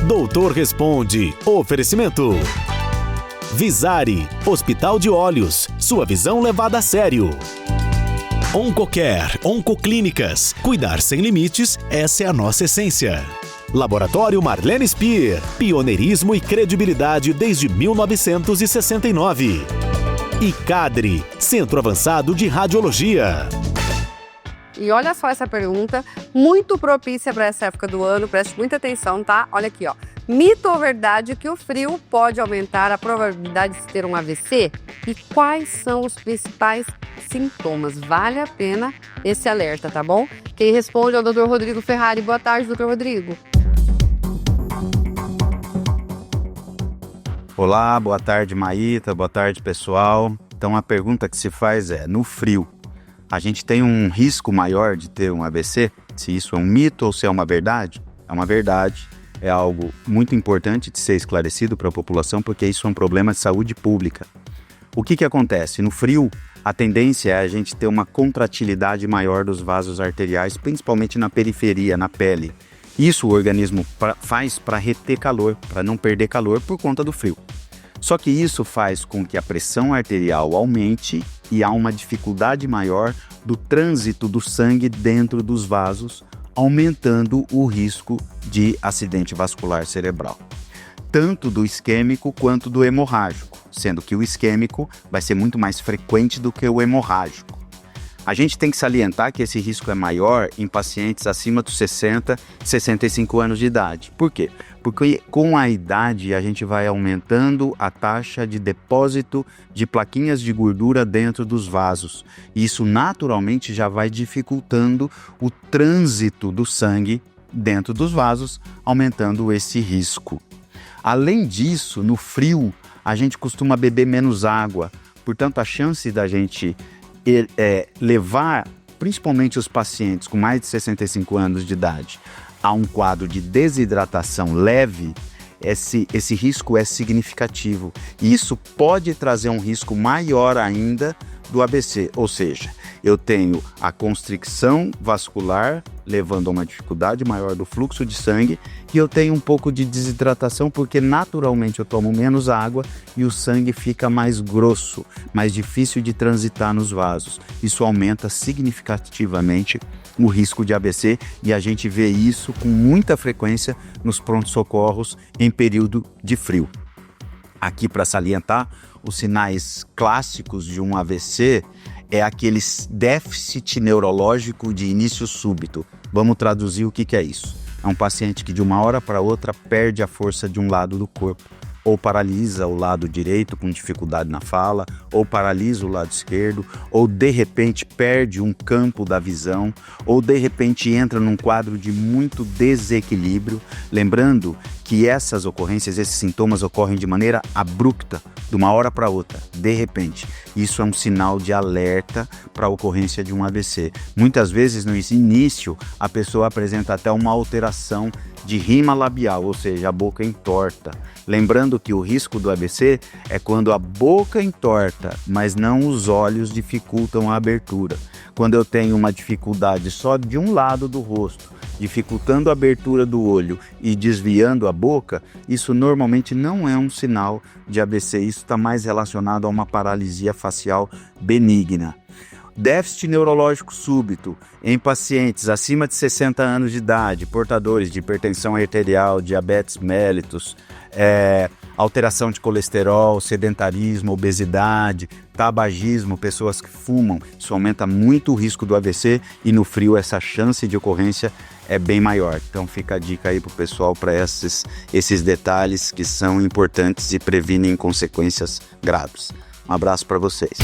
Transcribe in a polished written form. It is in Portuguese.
Doutor Responde. Oferecimento. Visari, Hospital de Olhos. Sua visão levada a sério. Oncocare, Oncoclínicas. Cuidar sem limites, essa é a nossa essência. Laboratório Marlene Spier. Pioneirismo e credibilidade desde 1969. E Cadre, Centro Avançado de Radiologia. E olha só essa pergunta, muito propícia para essa época do ano, preste muita atenção, tá? Olha aqui, ó. Mito ou verdade que o frio pode aumentar a probabilidade de ter um AVC? E quais são os principais sintomas? Vale a pena esse alerta, tá bom? Quem responde é o Dr. Rodrigo Ferrari. Boa tarde, Dr. Rodrigo. Olá, boa tarde, Maíta, boa tarde, pessoal. Então a pergunta que se faz é, no frio, a gente tem um risco maior de ter um AVC? Se isso é um mito ou se é uma verdade? É uma verdade, é algo muito importante de ser esclarecido para a população, porque isso é um problema de saúde pública. O que acontece? No frio, a tendência é a gente ter uma contratilidade maior dos vasos arteriais, principalmente na periferia, na pele. Isso o organismo faz para reter calor, para não perder calor por conta do frio. Só que isso faz com que a pressão arterial aumente e há uma dificuldade maior do trânsito do sangue dentro dos vasos, aumentando o risco de acidente vascular cerebral. Tanto do isquêmico quanto do hemorrágico, sendo que o isquêmico vai ser muito mais frequente do que o hemorrágico. A gente tem que salientar que esse risco é maior em pacientes acima dos 60, 65 anos de idade. Por quê? Porque com a idade a gente vai aumentando a taxa de depósito de plaquinhas de gordura dentro dos vasos. E isso naturalmente já vai dificultando o trânsito do sangue dentro dos vasos, aumentando esse risco. Além disso, no frio, a gente costuma beber menos água. Portanto, a chance da gente levar, principalmente os pacientes com mais de 65 anos de idade, a um quadro de desidratação leve, esse risco é significativo. E isso pode trazer um risco maior ainda do AVC, ou seja, eu tenho a constricção vascular levando a uma dificuldade maior do fluxo de sangue e eu tenho um pouco de desidratação porque naturalmente eu tomo menos água e o sangue fica mais grosso, mais difícil de transitar nos vasos. Isso aumenta significativamente o risco de AVC e a gente vê isso com muita frequência nos pronto-socorros em período de frio. Aqui para salientar, os sinais clássicos de um AVC é aquele déficit neurológico de início súbito. Vamos traduzir o que é isso. É um paciente que de uma hora para outra perde a força de um lado do corpo, ou paralisa o lado direito com dificuldade na fala, ou paralisa o lado esquerdo, ou de repente perde um campo da visão, ou de repente entra num quadro de muito desequilíbrio. Lembrando que essas ocorrências, esses sintomas ocorrem de maneira abrupta, de uma hora para outra, de repente. Isso é um sinal de alerta para a ocorrência de um AVC. Muitas vezes no início a pessoa apresenta até uma alteração de rima labial, ou seja, a boca entorta. Lembrando que o risco do AVC é quando a boca entorta, mas não os olhos dificultam a abertura. Quando eu tenho uma dificuldade só de um lado do rosto, dificultando a abertura do olho e desviando a boca, isso normalmente não é um sinal de AVC, isso está mais relacionado a uma paralisia facial benigna. Déficit neurológico súbito em pacientes acima de 60 anos de idade, portadores de hipertensão arterial, diabetes mellitus, alteração de colesterol, sedentarismo, obesidade, tabagismo, pessoas que fumam, isso aumenta muito o risco do AVC e no frio essa chance de ocorrência é bem maior. Então fica a dica aí para o pessoal para esses detalhes que são importantes e previnem consequências graves. Um abraço para vocês.